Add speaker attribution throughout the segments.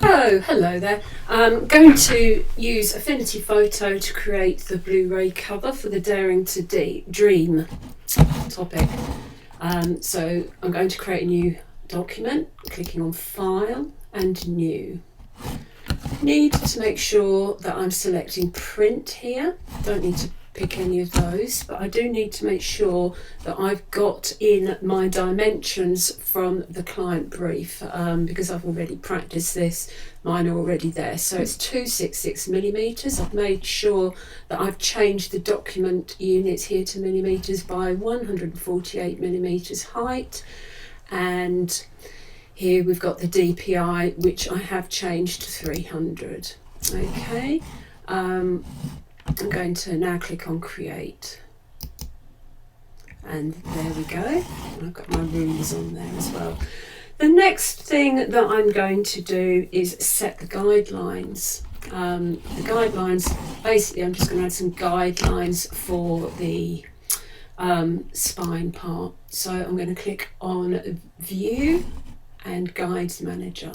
Speaker 1: So, hello there. I'm going to use Affinity Photo to create the Blu-ray cover for the Daring to Dream topic. So I'm going to create a new document, clicking on File and New. Need to make sure that I'm selecting Print here. Don't need to pick any of those, but I do need to make sure that I've got in my dimensions from the client brief, because I've already practiced this. Mine are already there. So it's 266 millimeters. I've made sure that I've changed the document units here to millimeters by 148 millimeters height, and here we've got the DPI, which I have changed to 300. Okay. I'm going to now click on Create, and there we go. I've got my rulers on there as well. The next thing that I'm going to do is set the guidelines. The guidelines, basically I'm just going to add some guidelines for the spine part. So I'm going to click on View and Guides Manager.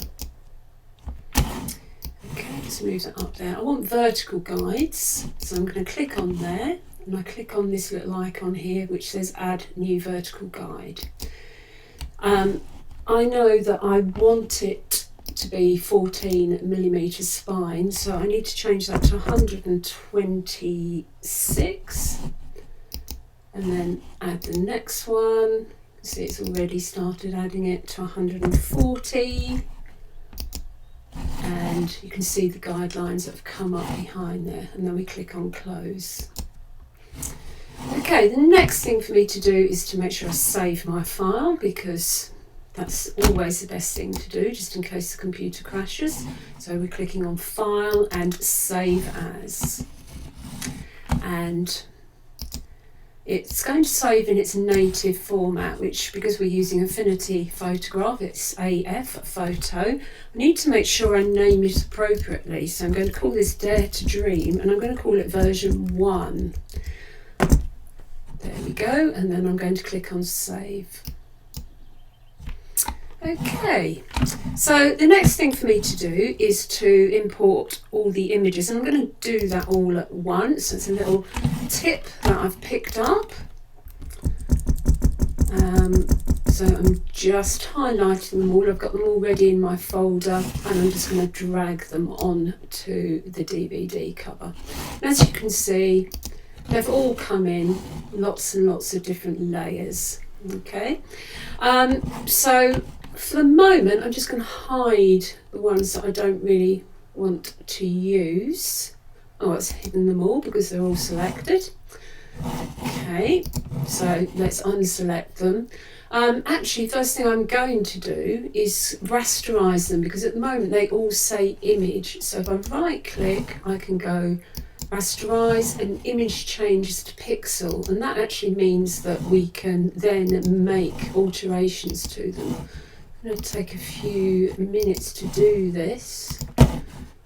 Speaker 1: Okay, just move that up there. I want vertical guides, so I'm going to click on there, and I click on this little icon here which says Add New Vertical Guide. I know that I want it to be 14 millimeters spine, so I need to change that to 126, and then add the next one. See, it's already started adding it to 140. And you can see the guidelines that have come up behind there, and then we click on Close. Okay, the next thing for me to do is to make sure I save my file, because that's always the best thing to do, just in case the computer crashes. So we're clicking on File and Save As. And it's going to save in its native format, which, because we're using Affinity Photograph, it's AF photo. I need to make sure I name it appropriately, so I'm going to call this Dare to Dream, and I'm going to call it version 1. There we go, and then I'm going to click on Save. Okay, so the next thing for me to do is to import all the images, and I'm going to do that all at once. It's a little tip that I've picked up. So I'm just highlighting them all. I've got them already in my folder, and I'm just going to drag them on to the DVD cover. And as you can see, they've all come in lots and lots of different layers. Okay, so for the moment, I'm just going to hide the ones that I don't really want to use. Oh, it's hidden them all because they're all selected. Okay, so let's unselect them. Actually, first thing I'm going to do is rasterize them, because at the moment they all say image. So if I right click, I can go rasterize, and image changes to pixel, and that actually means that we can then make alterations to them. I'm going to take a few minutes to do this.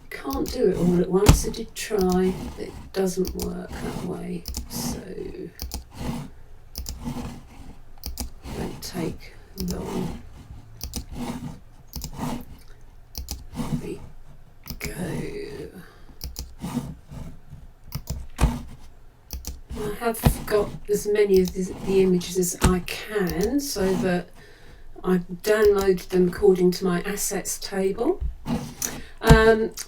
Speaker 1: Can't do it all at once. I did try, but it doesn't work that way. So don't take long. There we go. I have got as many of the images as I can, so that I download them according to my assets table.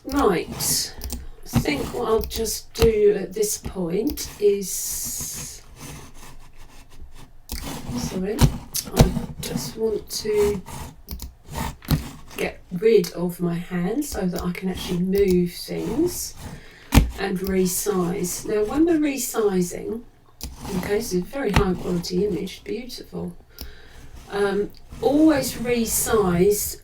Speaker 1: Right, I think what I'll just do at this point is, sorry, I just want to get rid of my hand so that I can actually move things and resize. Now when we're resizing, okay, this is a very high quality image, beautiful. Always resize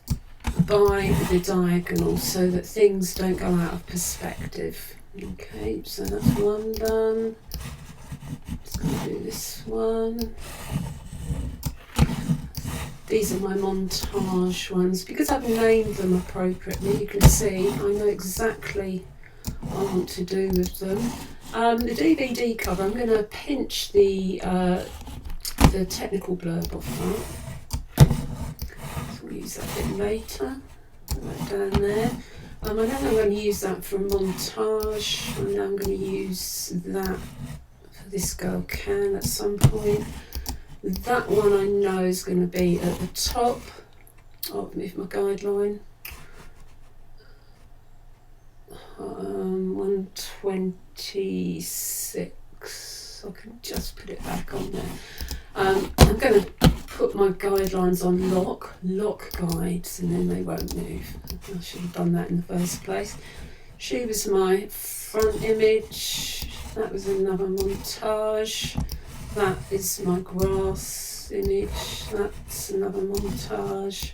Speaker 1: by the diagonal so that things don't go out of perspective. Okay, so that's one done. Just going to do this one. These are my montage ones. Because I've named them appropriately, you can see I know exactly what I want to do with them. The DVD cover, I'm going to pinch the technical blurb off that. So we'll use that a bit later. down there. I know I'm going to use that for a montage. I know I'm going to use that for This Girl Can at some point. That one I know is going to be at the top. I'll move my guideline. 126. I can just put it back on there. I'm going to put my guidelines on lock guides, and then they won't move. I should have done that in the first place. She was my front image. That was another montage. That is my grass image. That's another montage.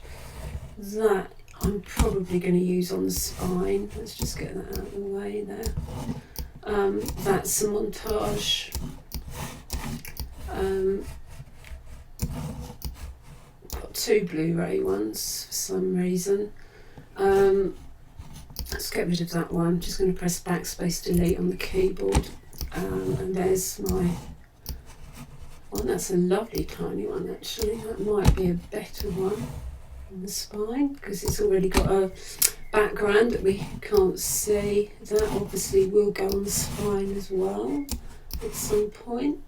Speaker 1: That I'm probably going to use on the spine. Let's just get that out of the way there. That's a montage. Got 2 Blu-ray ones for some reason. Let's get rid of that one. I'm just going to press backspace delete on the keyboard. And there's my one. That's a lovely tiny one actually. That might be a better one on the spine because it's already got a background that we can't see. That obviously will go on the spine as well at some point.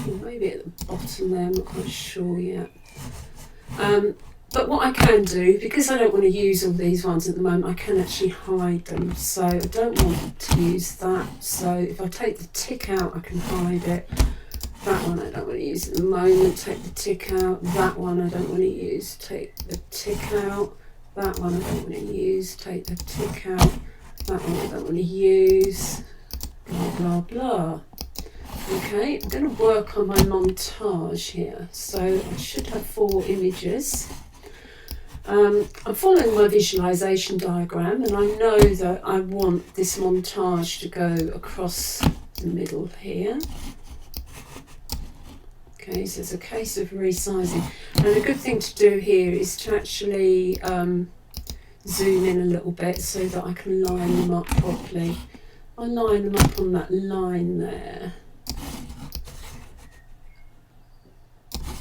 Speaker 1: Or maybe at the bottom there, I'm not quite sure yet. But what I can do, because I don't want to use all these ones at the moment, I can actually hide them. So I don't want to use that. So if I take the tick out, I can hide it. That one I don't want to use at the moment. Take the tick out. That one I don't want to use. Take the tick out. That one I don't want to use. Take the tick out. That one I don't want to use. Blah, blah, blah. Okay, I'm going to work on my montage here. So I should have 4 images. I'm following my visualization diagram, and I know that I want this montage to go across the middle here. Okay, so it's a case of resizing. And a good thing to do here is to actually zoom in a little bit so that I can line them up properly. I line them up on that line there.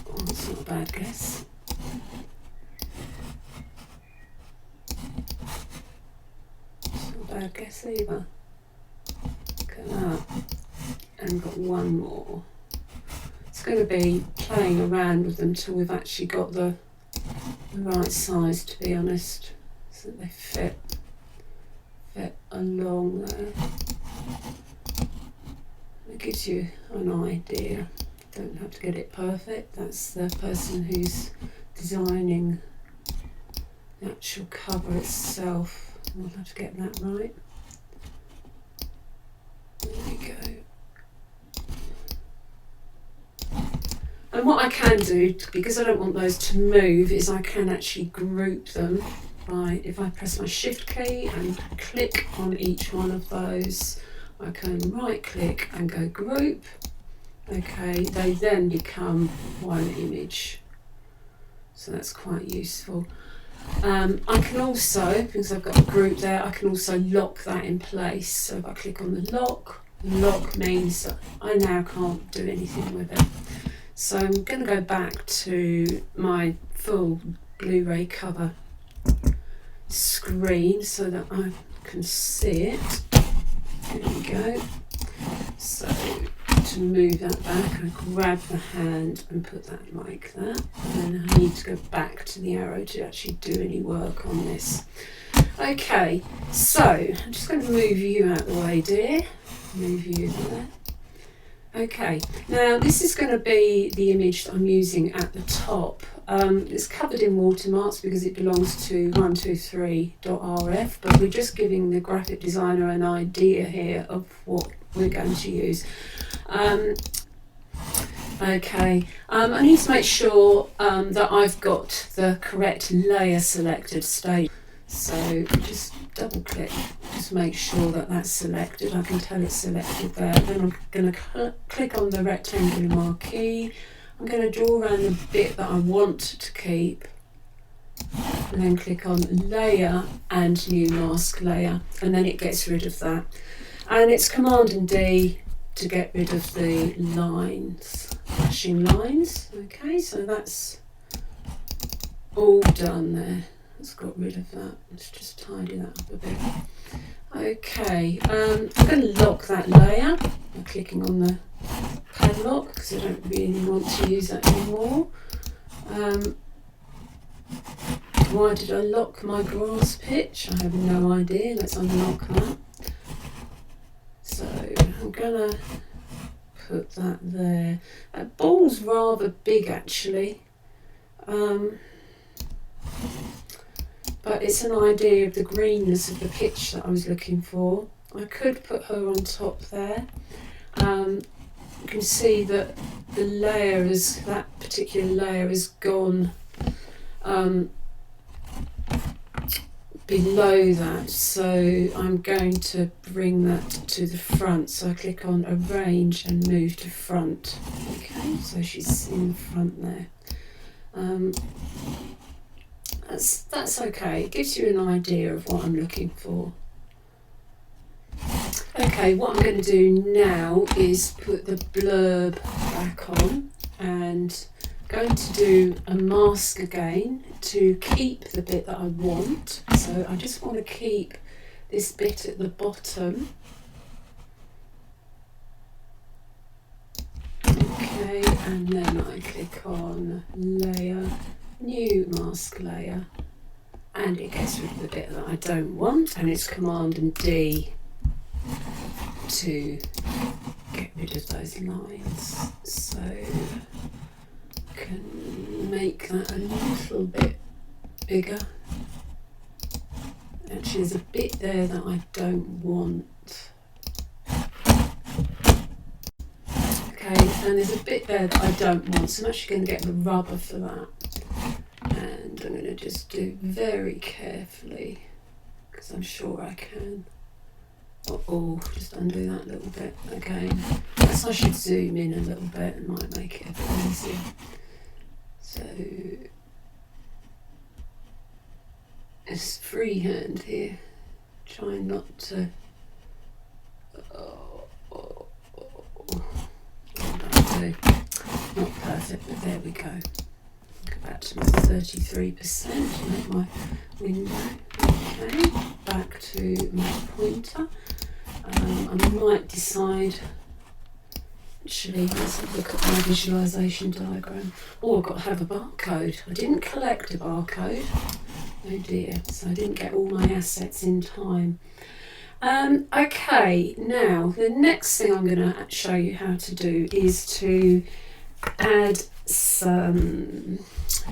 Speaker 1: Oh, that's not a bad guess. It's not a bad guess either. Look at that. And got one more. It's going to be playing around with them till we've actually got the right size, to be honest, so that they fit along there. It gives you an idea. Don't have to get it perfect. That's the person who's designing the actual cover itself. We'll have to get that right. There we go. And what I can do, because I don't want those to move, is I can actually group them by, if I press my shift key and click on each one of those, I can right click and go group. Okay, they then become one image. So that's quite useful. I can also, because I've got a group there, I can also lock that in place. So if I click on the lock means that I now can't do anything with it. So I'm going to go back to my full Blu-ray cover screen so that I can see it. There we go. So to move that back, I grab the hand and put that like that. And then I need to go back to the arrow to actually do any work on this. Okay, so I'm just going to move you out of the way, dear. Move you there. Okay, now this is going to be the image that I'm using at the top. It's covered in watermarks because it belongs to 123.rf, but we're just giving the graphic designer an idea here of what we're going to use. Okay, I need to make sure that I've got the correct layer selected state. So just double click, just make sure that that's selected. I can tell it's selected there. Then I'm going to click on the rectangular marquee. I'm going to draw around the bit that I want to keep. And then click on layer and new mask layer. And then it gets rid of that. And it's Command and D to get rid of the lines, flashing lines. Okay, so that's all done there. Let's got rid of that. Let's just tidy that up a bit. Okay, I'm going to lock that layer by clicking on the padlock because I don't really want to use that anymore. Why did I lock my grass pitch? I have no idea. Let's unlock that. So I'm going to put that there. That ball's rather big actually. But it's an idea of the greenness of the pitch that I was looking for. I could put her on top there. You can see that the layer is, that particular layer is gone below that, so I'm going to bring that to the front. So I click on arrange and move to front. Okay, so she's in the front there. That's okay, it gives you an idea of what I'm looking for. Okay, what I'm going to do now is put the blurb back on, and going to do a mask again to keep the bit that I want. So I just want to keep this bit at the bottom. Okay, and then I click on layer, new mask layer, and it gets rid of the bit that I don't want, and it's Command and D to get rid of those lines. So I can make that a little bit bigger. Actually, there's a bit there that I don't want. Okay, and there's a bit there that I don't want, so I'm actually going to get the rubber for that. And I'm going to just do very carefully, because I'm sure I can. Oh, just undo that a little bit again. Perhaps I should zoom in a little bit, it might make it a bit easier. So, it's freehand here, trying not to. Not perfect, but there we go. Go back to my 33% to make my window. Okay, back to my pointer. I might decide, actually, let's have a look at my visualisation diagram. Oh, I've got to have a barcode. I didn't collect a barcode. Oh dear, so I didn't get all my assets in time. Okay, now the next thing I'm going to show you how to do is to add some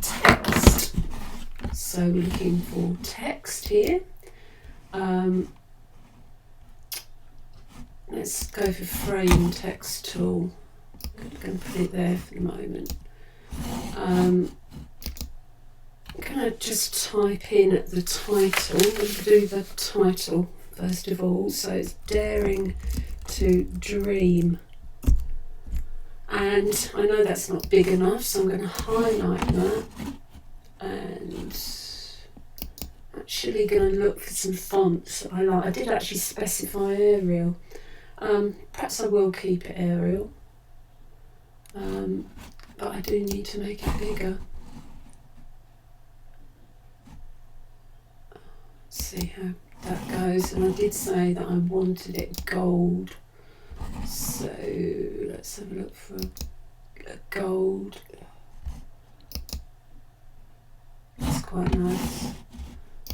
Speaker 1: text. So we're looking for text here. Let's go for frame text tool. I'm going to put it there for the moment. I'm going to just type in the title. We'll do the title first of all. So it's Daring to Dream. And I know that's not big enough, so I'm going to highlight that. And actually going to look for some fonts that I like. I did actually specify Arial. Perhaps I will keep it Arial, but I do need to make it bigger. Let's see how that goes. And I did say that I wanted it gold, so let's have a look for a gold. That's quite nice.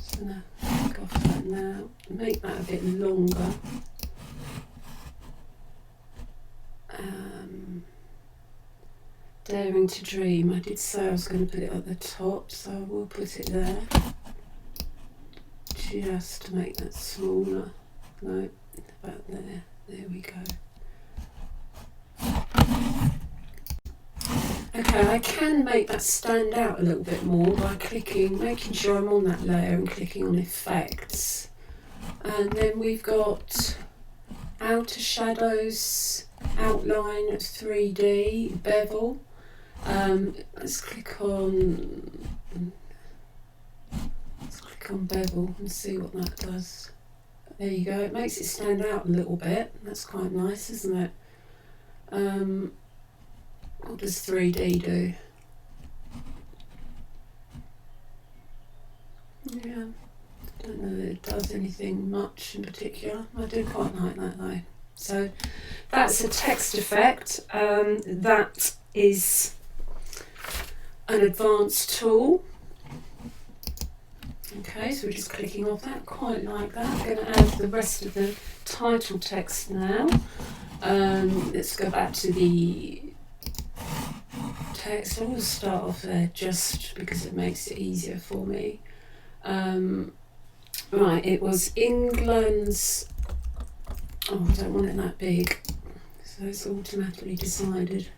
Speaker 1: So now take off that now, make that a bit longer. Daring to Dream, I did say I was going to put it at the top, so I will put it there, just to make that smaller. No, about there, there we go. Okay, I can make that stand out a little bit more by clicking, making sure I'm on that layer and clicking on effects. And then we've got outer shadows, outline, 3D, bevel. Let's click on bevel and see what that does. There you go, it makes it stand out a little bit. That's quite nice, isn't it? What does 3D do? Yeah, I don't know that it does anything much in particular. I do quite like that though. So that's a text effect. That is an advanced tool. Okay, so we're just clicking off that. Quite like that. I'm going to add the rest of the title text now. Let's go back to the text. I will start off there just because it makes it easier for me. Right, it was England's. Oh, I don't want it that big, so it's automatically decided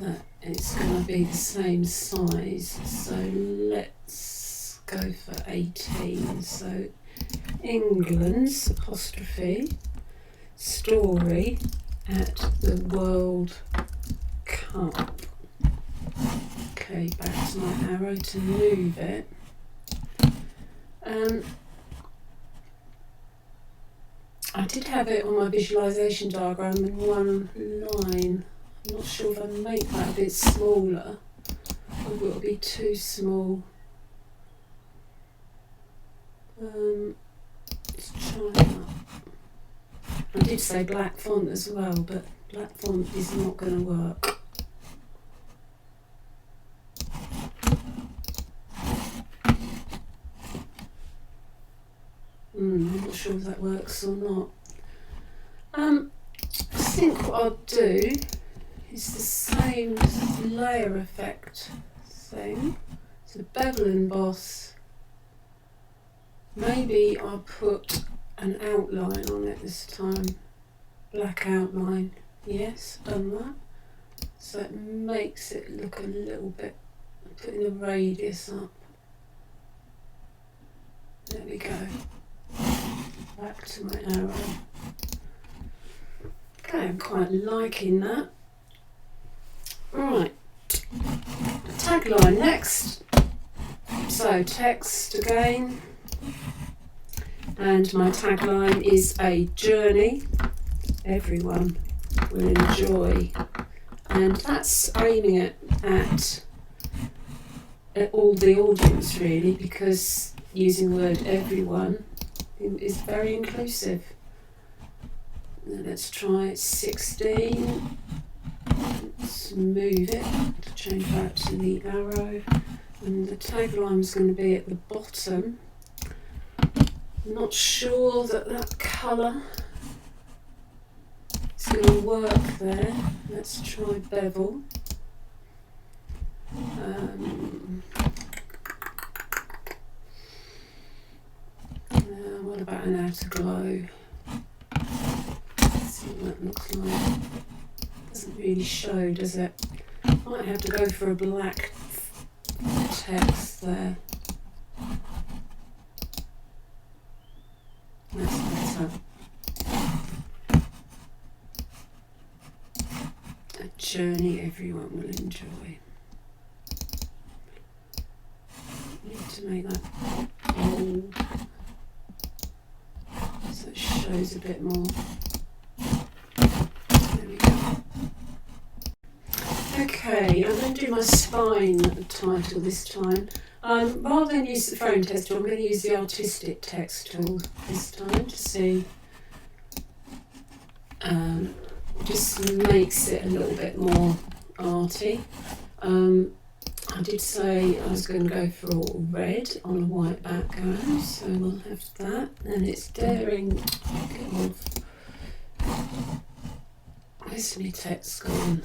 Speaker 1: that it's going to be the same size. So let's go for 18. So England's apostrophe story at the World Cup. Okay, back to my arrow to move it. I did have it on my visualisation diagram in one line. I'm not sure if I make that a bit smaller or it'll be too small. Let's try that. I did say black font as well, but black font is not going to work. I'm not sure if that works or not. I think what I'll do is the same layer effect thing. So bevel and emboss. Maybe I'll put an outline on it this time. Black outline. Yes, done that. So it makes it look a little bit, putting the radius up. There we go. Back to my arrow. Okay, I'm quite liking that. Right, tagline next. So text again, and my tagline is a journey everyone will enjoy, and that's aiming it at all the audience really, because using the word everyone is very inclusive. Let's try 16. Let's move it to change back to the arrow, and the tagline is going to be at the bottom. I'm not sure that colour is going to work there. Let's try bevel. What about an outer glow? Let's see what that looks like. Doesn't really show, does it? Might have to go for a black text there. That's better. A journey everyone will enjoy. Need to make that bold so it shows a bit more. There we go. Okay, I'm going to do my spine title this time. Rather than use the frame text tool, I'm going to use the artistic text tool this time to see. Just makes it a little bit more arty. I did say I was going to go for all red on a white background, so we'll have that. And it's daring. Get off. Where's my text gone?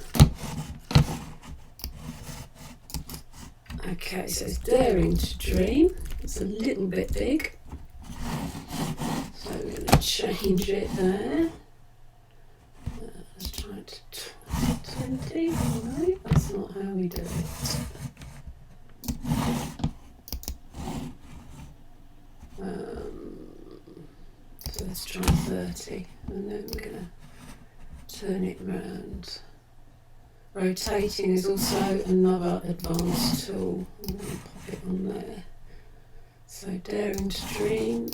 Speaker 1: Okay, so it's daring to dream. It's a little bit big, so we're going to change it there. Let's try it to 20. No, that's not how we do it. So let's try 30, and then we're going to turn it round. Rotating is also another advanced tool. I'm going to pop it on there. So daring to dream.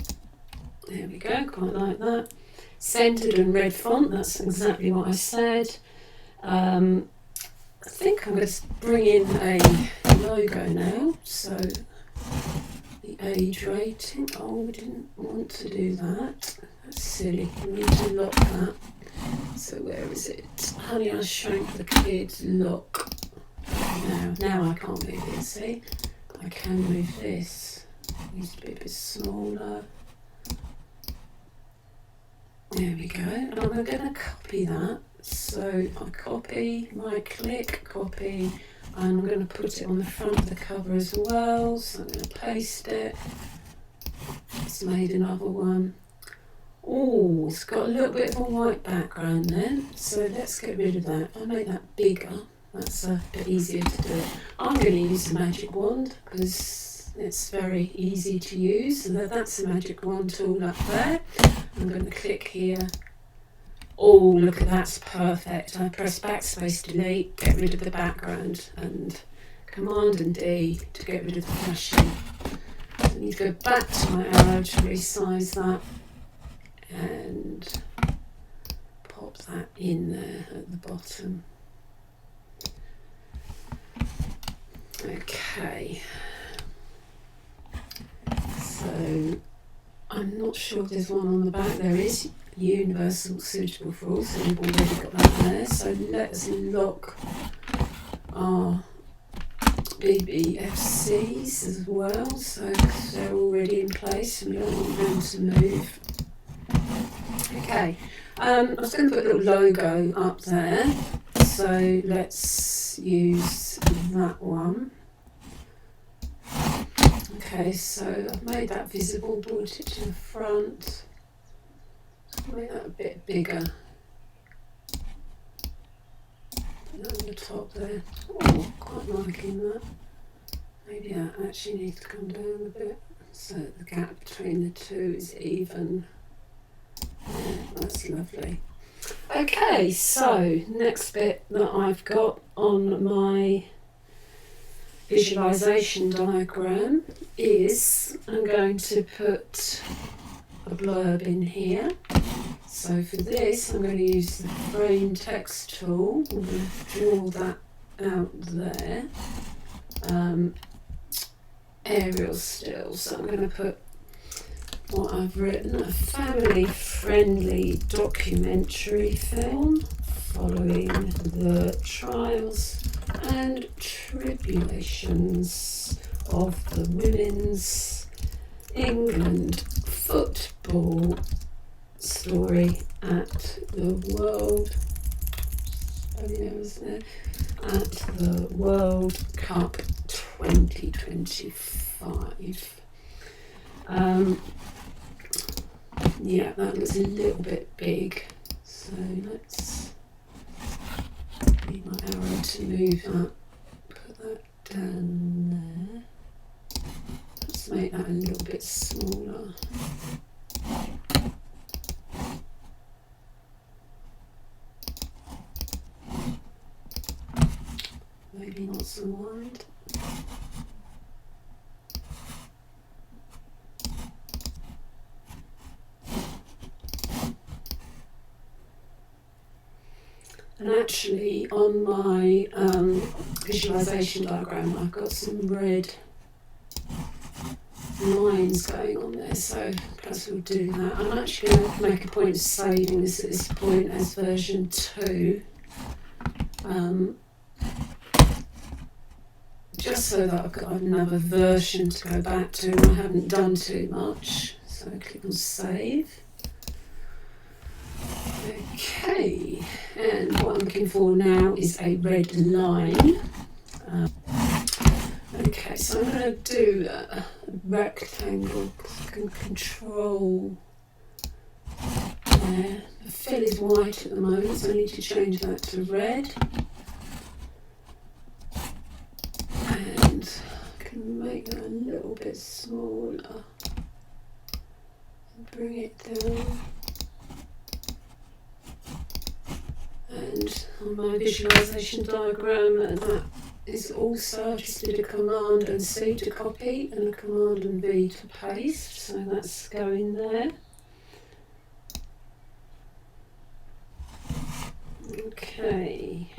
Speaker 1: There we go, quite like that. Centered and red font, that's exactly what I said. I think I'm going to bring in a logo now. So the age rating. Oh, we didn't want to do that. That's silly. We need to lock that. So where is it? Honey, I Shrank the Kids lock. Now I can't move it, see? I can move this. It needs to be a bit smaller. There we go. And I'm going to copy that. So I copy, right click, copy, and I'm going to put it on the front of the cover as well. So I'm going to paste it. It's made another one. Oh, it's got a little bit of a white background then. So let's get rid of that. I'll make that bigger. That's a bit easier to do. I'm going to use the magic wand because it's very easy to use. So that's the magic wand tool up there. I'm going to click here. Oh, look at that's perfect. I press backspace delete, get rid of the background, and Command and D to get rid of the flashing. So I need to go back to my arrow to resize that and pop that in there at the bottom. Okay. So I'm not sure if there's one on the back. There is. Universal, suitable for all, so we've already got that there. So let's lock our BBFCs as well, so they're already in place and we don't want them to move. Okay, I was going to put a little logo up there, so let's use that one. Okay, so I've made that visible, brought it to the front. Make that a bit bigger. Put that on the top there. Oh, quite liking that. Maybe that actually needs to come down a bit so that the gap between the two is even. Yeah, that's lovely. Okay, so next bit that I've got on my visualization diagram is I'm going to put a blurb in here. So for this I'm going to use the frame text tool. I'm going to draw that out there. Aerial still. So I'm going to put what I've written, a family friendly documentary film following the trials and tribulations of the women's England football story at the World Cup 2025. Yeah, that looks a little bit big, so let's need my arrow to move that. Put that down there. Let's make that a little bit smaller. Maybe not so wide. And actually on my visualization diagram I've got some red lines going on there, so perhaps we'll do that. I'm actually going to make a point of saving this at this point as version 2, just so that I've got another version to go back to and I haven't done too much. So click on save. Okay, and what I'm looking for now is a red line. Okay, so I'm going to do a rectangle, I can control there. The fill is white at the moment, so I need to change that to red. And I can make that a little bit smaller. And bring it down. And on my visualization diagram, that is also, I just did a Command and C to copy and a Command and V to paste, so that's going there. Okay,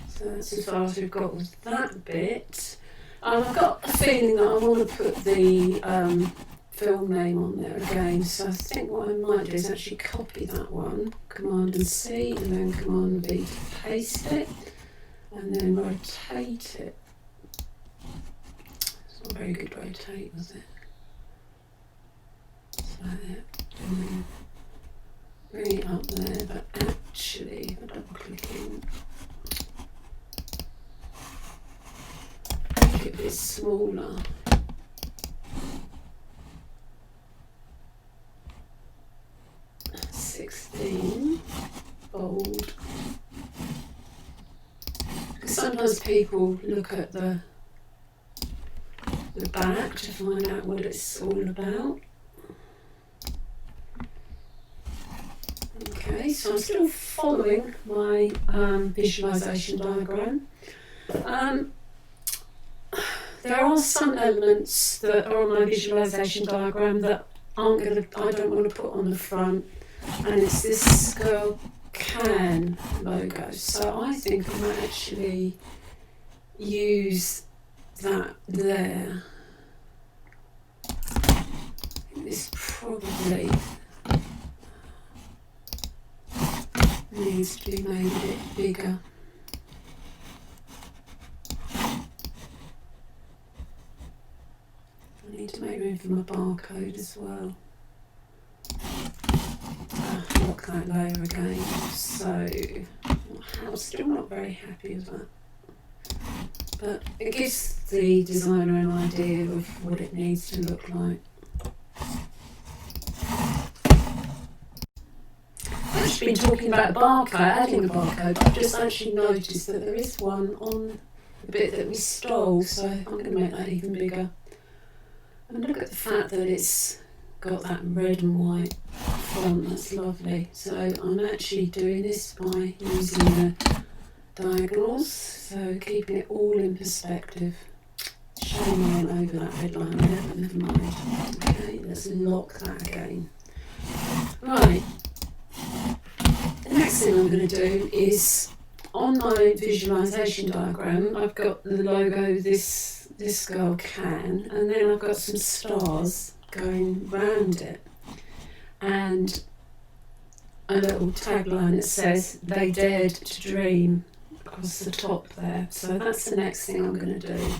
Speaker 1: so that's as far as we've got with that bit. I've got a feeling that I want to put the film name on there again, so I think what I might do is actually copy that one, Command and C, and then Command V to paste it, and then rotate it. It's not a very good rotate, was it? Like that. And then bring it up there, but actually, if I double click in, make it a bit smaller. Bold. Sometimes people look at the back to find out what it's all about. Okay, so I'm still following my visualisation diagram. There are some elements that are on my visualisation diagram that I don't want to put on the front, and it's this Girl Can logo. So I think I might actually use that there. I think this probably needs to be made a bit bigger. I need to make room for my barcode as well. Lock that layer again. So I'm still not very happy with that. But it gives the designer an idea of what it needs to look like. I've actually been talking about adding a barcode. I've just actually noticed that there is one on the bit that we stole, so I'm going to make that even bigger. And look at the fact that it's got that red and white font, that's lovely. So I'm actually doing this by using the diagonals, so keeping it all in perspective. Shame I went over that red line there, but never mind. Okay, let's lock that again. Right, the next thing I'm going to do is, on my visualisation diagram, I've got the logo, this Girl Can, and then I've got some stars going round it, and a little tagline that says "They dared to dream" across the top there. So that's the next thing I'm going to do.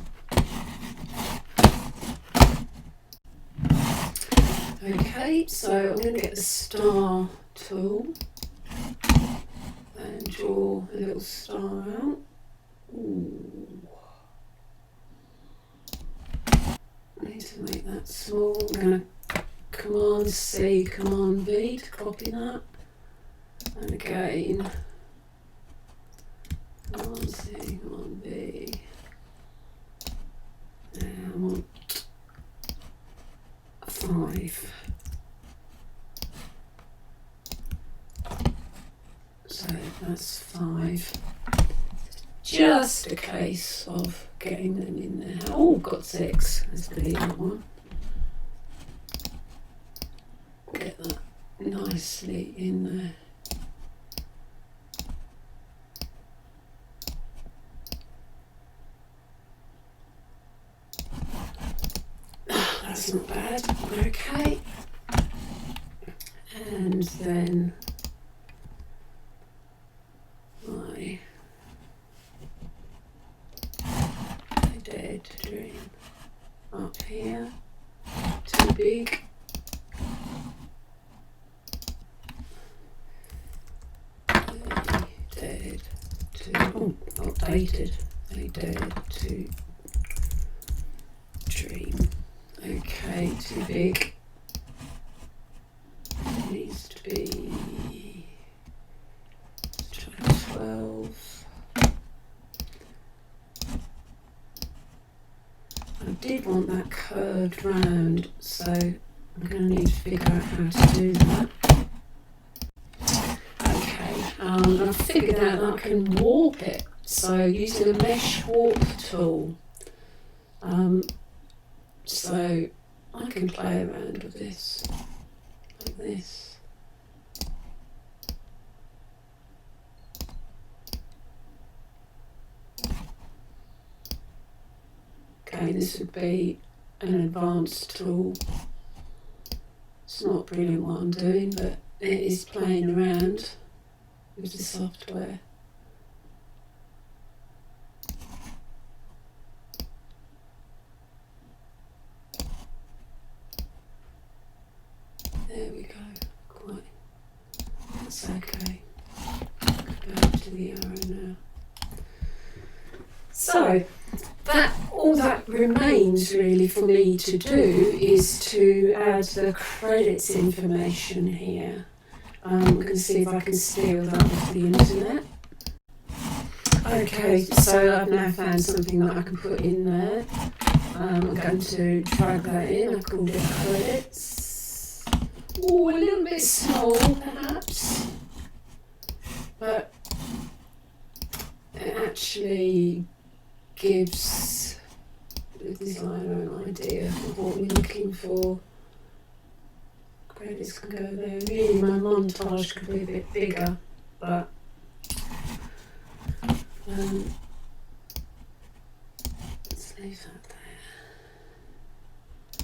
Speaker 1: Okay, so I'm going to get the star tool and draw a little star out. Ooh. I need to make that small. I'm going to Command C, Command V to copy that. And again, Command C, Command V. And I want 5. So that's 5. Just a case of getting them in there. Oh, got 6. Let's delete that one. Get that nicely in there. That's not bad. Okay. And then I dared to dream up here. Too big. Outdated. They dared to dream. Okay, too big. It needs to be 12. I did want that curved round, so I'm going to need to figure out how to do that. And I've figured out that I can warp it, so using a mesh warp tool. So I can play around with this, like this. Okay, okay, this would be an advanced tool. It's not brilliant what I'm doing, but it is playing around with the software. There we go. Quite. That's okay. Go back to the arrow now. So all that remains really for me to do is to add the credits information here. I'm going to see if I can steal that off the internet. Okay, so I've now found something that I can put in there. I'm going to drag that in. I've called it credits. Oh, a little bit small perhaps, but it actually gives the designer an idea of what we're looking for. Credits can go there. Really, my montage could be a bit bigger, but let's leave that there.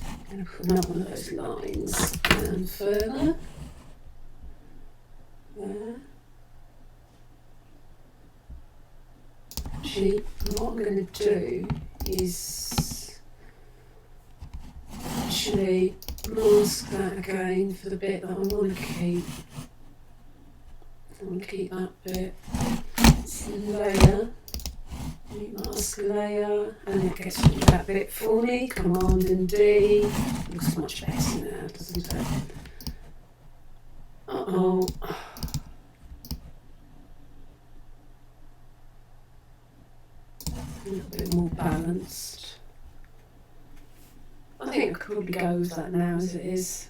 Speaker 1: I'm going to put another one of those lines down further. There. Actually, what I'm going to do is actually mask that again for the bit that I want to keep. I want to keep that bit. It's layer. Mask layer, and it gets rid of that bit for me. Command and D. Looks much better now, doesn't it? Uh-oh. A little bit more balanced. I think I could probably go with that now as it is.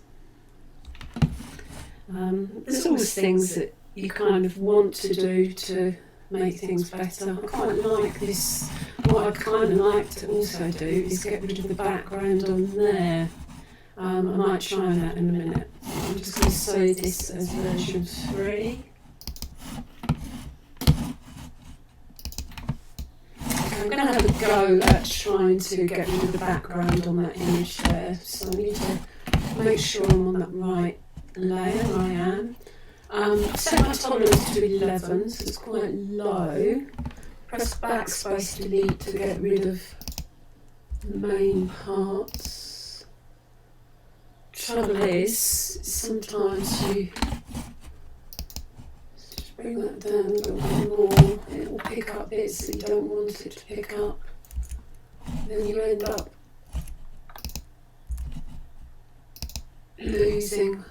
Speaker 1: There's always things that you kind of want to do to make things better. I quite like this. What I kind of like to also do is get rid of the background on there. I might try that in a minute. I'm just going to save this as version 3. I'm going to have a go at trying to get rid of the background on that image there. So I need to make sure I'm on that right layer. I am. Set my tolerance to 11, so it's quite low. Press backspace delete to get rid of the main parts. Trouble is, sometimes you just bring that down a little bit more. It will pick up bits that you don't want it to pick up. Then you end up losing.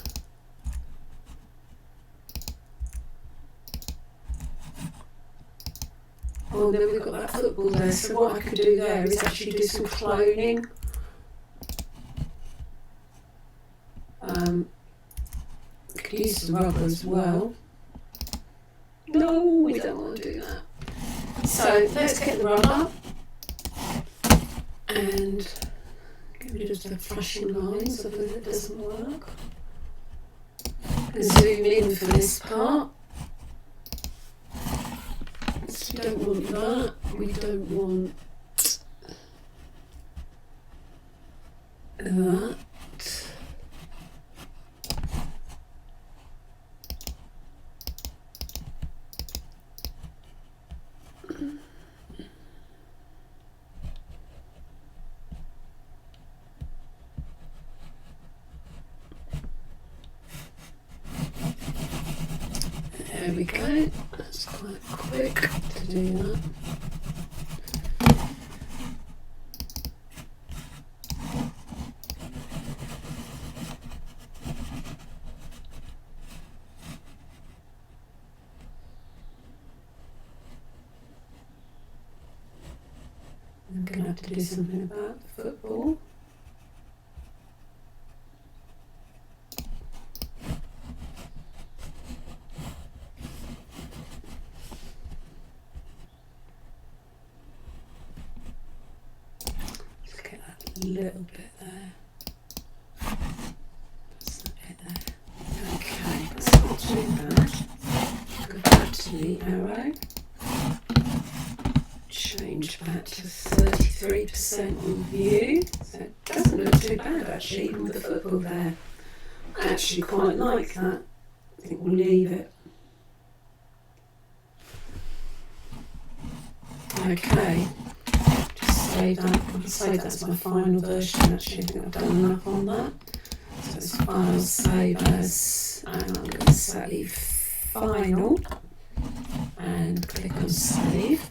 Speaker 1: Oh, then we've got that football there, so what I could do there is actually do some cloning. I could use the rubber as well. No, we don't want to do that. So let's get the rubber and get rid of the flashing lines of it that doesn't work. And zoom in for this part. We don't want that, we don't want that. There we go, that's quite quick to do that. I'm going to have to do something about the football. A little bit there. That's a bit there. Okay, let's not do that. Go back to the arrow. Change change that to 33% on view. So it doesn't look too bad actually, even with the football there. I actually quite like that. I think we'll leave it. Okay, just save that. I'll save that as my final version actually. I think I've done enough on that. So it's file save as, and I'm going to save final and click on save.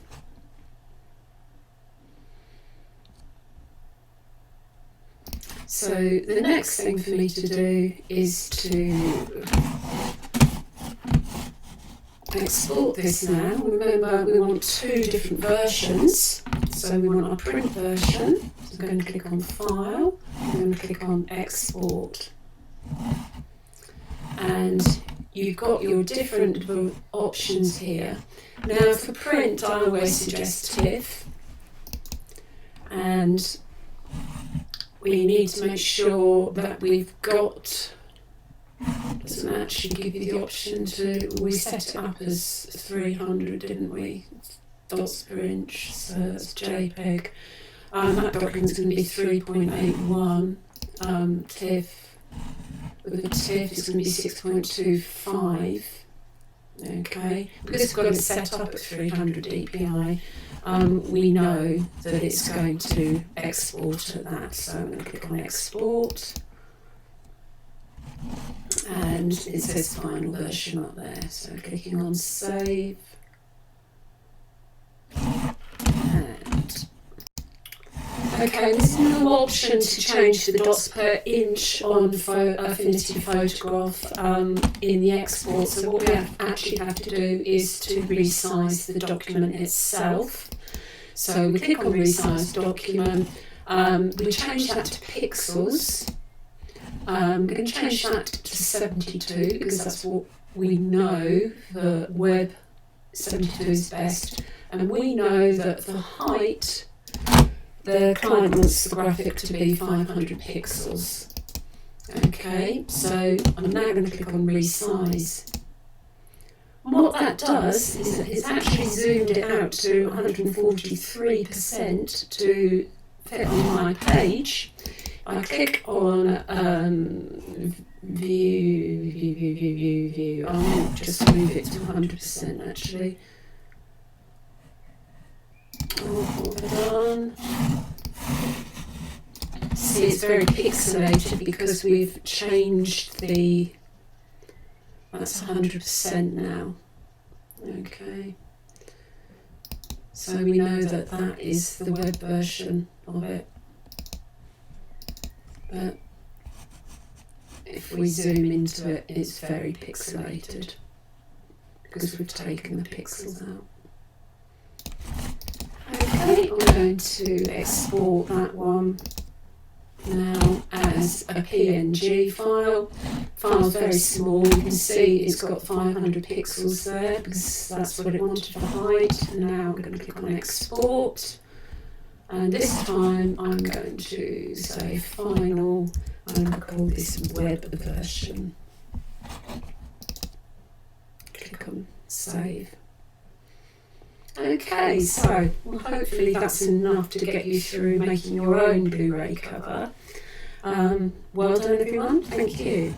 Speaker 1: So the next thing for me to do is to export this now. Remember, we want two different versions. So we want our print version. So I'm going to click on File. I'm going to click on Export. And you've got your different options here. Now for print, I always suggest TIFF. And we need to make sure that we've got, doesn't actually give you the option to, we set it up as 300, didn't we? Dots per inch, so that's JPEG. That document's going to be 3.81 TIFF. With the TIFF, it's going to be 6.25. Okay, because it's got it set up at 300 dpi. We know that it's going to export at that, so I'm going to click on Export, and it says final version up there, so clicking on Save, and okay, there's no option to change the dots per inch on Affinity Photograph in the export, so what we actually have to do is to resize the document itself. So we click on Resize Document, we change that to pixels. We're going to change that to 72 because that's what we know for web, 72 is best. And we know that for height, the client wants the graphic to be 500 pixels. Okay, so I'm now going to click on Resize. And what that does is that it's actually zoomed it out to 143% to fit on my page. I click on view. I'll just move it to 100% actually. Hold on. See, it's very pixelated because we've changed the, that's 100% now. Okay. So we know that that is the web version of it. But if we zoom into it, it's very pixelated because we've taken the pixels out. Okay, I'm going to export that one now as a PNG file. File's very small, you can see it's got 500 pixels there because that's what it wanted for height. And now I'm going to click on Export. And this time I'm going to say Final. I'm going to call this web version. Click on Save. Okay, so hopefully that's enough to get you through making your own Blu-ray cover. Well done everyone, thank you.